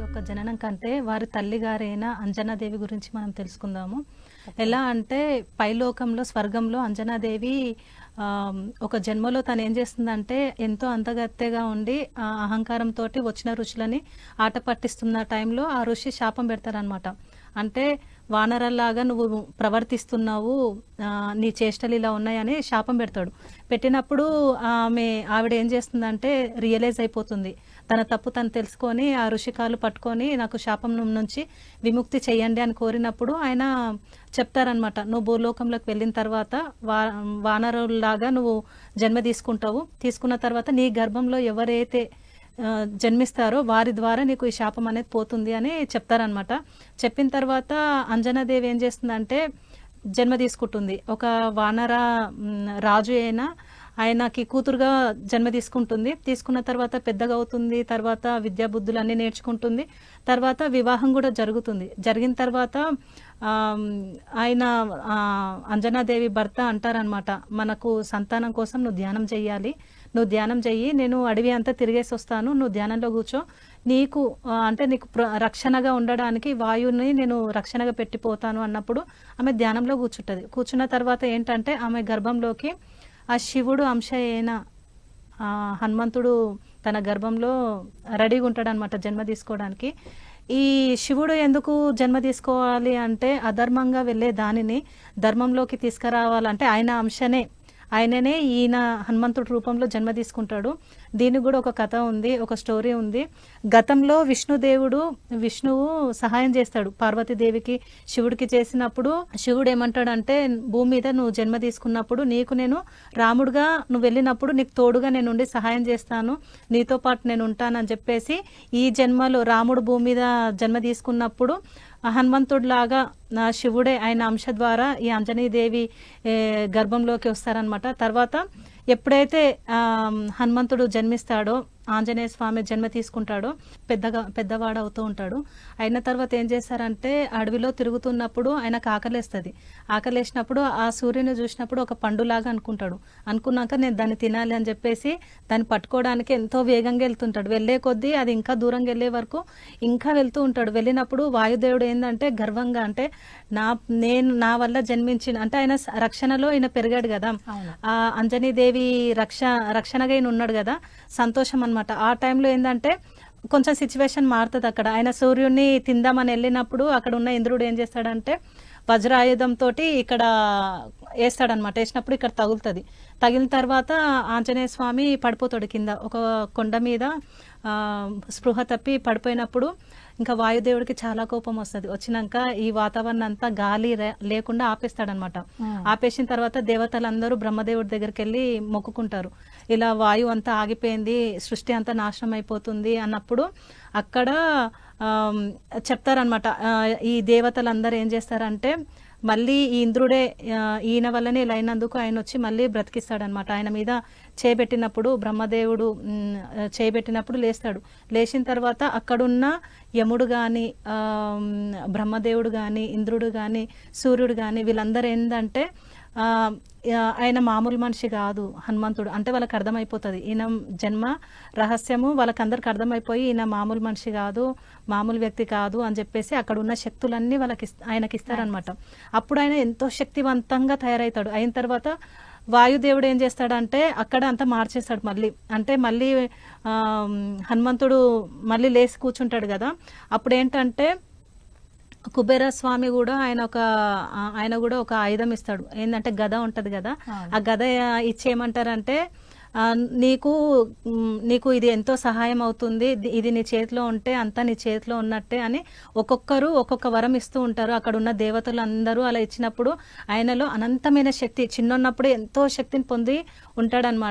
యొక్క జననం కంటే వారి తల్లిగారైన అంజనాదేవి గురించి మనం తెలుసుకుందాము. ఎలా అంటే పైలోకంలో స్వర్గంలో అంజనాదేవి ఒక జన్మలో తను ఏం చేస్తుందంటే ఎంతో అందగత్తెగా ఉండి అహంకారంతో వచ్చిన ఋషులని ఆట పట్టిస్తున్న టైంలో ఆ ఋషి శాపం పెడతారనమాట. అంటే వానరల్లాగా నువ్వు ప్రవర్తిస్తున్నావు, నీ చేష్టలు ఇలా ఉన్నాయని శాపం పెడతాడు. పెట్టినప్పుడు ఆవిడ ఏం చేస్తుందంటే రియలైజ్ అయిపోతుంది. తన తప్పు తను తెలుసుకొని ఆ ఋషికాలు పట్టుకొని నాకు శాపం నుంచి విముక్తి చెయ్యండి అని కోరినప్పుడు ఆయన చెప్తారనమాట, నువ్వు భూలోకంలోకి వెళ్ళిన తర్వాత వానరుల్లాగా నువ్వు జన్మ తీసుకున్న తర్వాత నీ గర్భంలో ఎవరైతే జన్మిస్తారో వారి ద్వారా నీకు ఈ శాపం అనేది పోతుంది అని చెప్తారనమాట. చెప్పిన తర్వాత అంజనాదేవి ఏం చేస్తుందంటే జన్మ తీసుకుంటుంది. ఒక వానర రాజు అయినా ఆయనకి కూతురుగా జన్మ తీసుకున్న తర్వాత పెద్దగా అవుతుంది. తర్వాత విద్యాబుద్ధులు అన్నీ నేర్చుకుంటుంది. తర్వాత వివాహం కూడా జరిగిన తర్వాత ఆయన అంజనాదేవి భర్త అంటారనమాట, మనకు సంతానం కోసం నువ్వు ధ్యానం చెయ్యి, నేను అడవి అంతా తిరిగేసి వస్తాను, నువ్వు ధ్యానంలో కూర్చో, నీకు రక్షణగా ఉండడానికి వాయువుని నేను రక్షణగా పెట్టిపోతాను అన్నప్పుడు ఆమె ధ్యానంలో కూర్చున్న తర్వాత ఏంటంటే ఆమె గర్భంలోకి ఆ శివుడు అంశ అయిన హనుమంతుడు తన గర్భంలో రెడీగా ఉంటాడనమాట జన్మ తీసుకోవడానికి. ఈ శివుడు ఎందుకు జన్మ తీసుకోవాలి అంటే అధర్మంగా వెళ్ళే దానిని ధర్మంలోకి తీసుకురావాలంటే ఆయననే ఈయన హనుమంతుడి రూపంలో జన్మ తీసుకుంటాడు. దీనికి కూడా ఒక కథ ఉంది, ఒక స్టోరీ ఉంది. గతంలో విష్ణువు సహాయం చేస్తాడు పార్వతీదేవికి, శివుడికి చేసినప్పుడు శివుడు ఏమంటాడంటే, భూమి మీద నువ్వు జన్మ తీసుకున్నప్పుడు నీకు నేను రాముడుగా నువ్వు వెళ్ళినప్పుడు నీకు తోడుగా నేను ఉండి సహాయం చేస్తాను, నీతో పాటు నేను ఉంటానని చెప్పేసి ఈ జన్మలో రాముడు భూమి మీద జన్మ తీసుకున్నప్పుడు హనుమంతుడిలాగా నా శివుడే ఆయన అంశ ద్వారా ఈ ఆంజనేయదేవి గర్భంలోకి వస్తారనమాట. తర్వాత ఎప్పుడైతే హనుమంతుడు జన్మిస్తాడో, ఆంజనేయ స్వామి జన్మ తీసుకుంటాడో పెద్దవాడు అవుతూ ఉంటాడు. అయిన తర్వాత ఏం చేస్తారంటే అడవిలో తిరుగుతున్నప్పుడు ఆయనకు ఆకలేసినప్పుడు ఆ సూర్యుని చూసినప్పుడు ఒక పండులాగా అనుకున్నాక నేను దాన్ని తినాలి అని చెప్పేసి దాన్ని పట్టుకోవడానికి ఎంతో వేగంగా వెళ్తుంటాడు. వెళ్ళే కొద్దీ అది ఇంకా దూరంగా వెళ్ళే వరకు ఇంకా వెళ్తూ ఉంటాడు. వెళ్ళినప్పుడు వాయుదేవుడు ఏంటంటే గర్వంగా, అంటే నా వల్ల జన్మించిన, అంటే ఆయన రక్షణలో ఈయన పెరిగాడు కదా, ఆ అంజనీదేవి రక్షణగా ఈయన ఉన్నాడు కదా, సంతోషం అనమాట. ఆ టైంలో ఏంటంటే కొంచెం సిచ్యువేషన్ మారుతుంది. అక్కడ ఆయన సూర్యుడిని తిందామని వెళ్ళినప్పుడు అక్కడ ఉన్న ఇంద్రుడు ఏం చేస్తాడంటే వజ్రాయుధంతో ఇక్కడ వేస్తాడనమాట. వేసినప్పుడు ఇక్కడ తగిలిన తర్వాత ఆంజనేయ స్వామి పడిపోతాడు కింద ఒక కొండ మీద. స్పృహ తప్పి పడిపోయినప్పుడు ఇంకా వాయుదేవుడికి చాలా కోపం వస్తుంది. వచ్చినాక ఈ వాతావరణం అంతా గాలి లేకుండా ఆపేస్తాడనమాట. ఆపేసిన తర్వాత దేవతలందరూ బ్రహ్మదేవుడి దగ్గరికి వెళ్ళి మొక్కుకుంటారు, ఇలా వాయువు అంతా ఆగిపోయింది, సృష్టి అంతా నాశనం అయిపోతుంది అన్నప్పుడు అక్కడ చెప్తారనమాట. ఈ దేవతలందరూ ఏం చేస్తారంటే మళ్ళీ ఈ ఇంద్రుడే ఈయన వల్లనే ఇలా అయినందుకు ఆయన వచ్చి మళ్ళీ బ్రతికిస్తాడనమాట. ఆయన మీద చేయబెట్టినప్పుడు బ్రహ్మదేవుడు చేయబెట్టినప్పుడు లేచిన తర్వాత అక్కడున్న యముడు కానీ బ్రహ్మదేవుడు కానీ ఇంద్రుడు కానీ సూర్యుడు కానీ వీళ్ళందరూ ఏంటంటే ఆయన మామూలు మనిషి కాదు హనుమంతుడు, అంటే వాళ్ళకి అర్థమైపోతుంది ఈయన జన్మ రహస్యము, వాళ్ళకందరికి అర్థమైపోయి ఈయన మామూలు మనిషి కాదు, మామూలు వ్యక్తి కాదు అని చెప్పేసి అక్కడ ఉన్న శక్తులన్నీ ఆయనకి ఇస్తారనమాట. అప్పుడు ఆయన ఎంతో శక్తివంతంగా తయారవుతాడు. అయిన తర్వాత వాయుదేవుడు ఏం చేస్తాడంటే అక్కడ అంతా మార్చేస్తాడు మళ్ళీ హనుమంతుడు మళ్ళీ లేచి కూర్చుంటాడు కదా. అప్పుడు ఏంటంటే కుబేర స్వామి కూడా ఆయన కూడా ఒక ఆయుధం ఇస్తాడు. ఏంటంటే గద ఉంటది కదా, ఆ గద ఇచ్చేయమంటారంటే నీకు ఇది ఎంతో సహాయం అవుతుంది, ఇది నీ చేతిలో ఉంటే అంతా నీ చేతిలో ఉన్నట్టే అని ఒక్కొక్కరు ఒక్కొక్క వరం ఇస్తూ ఉంటారు. అక్కడ ఉన్న దేవతలు అందరూ అలా ఇచ్చినప్పుడు ఆయనలో అనంతమైన శక్తి, చిన్నప్పుడు ఎంతో శక్తిని పొంది ఉంటాడనమాట.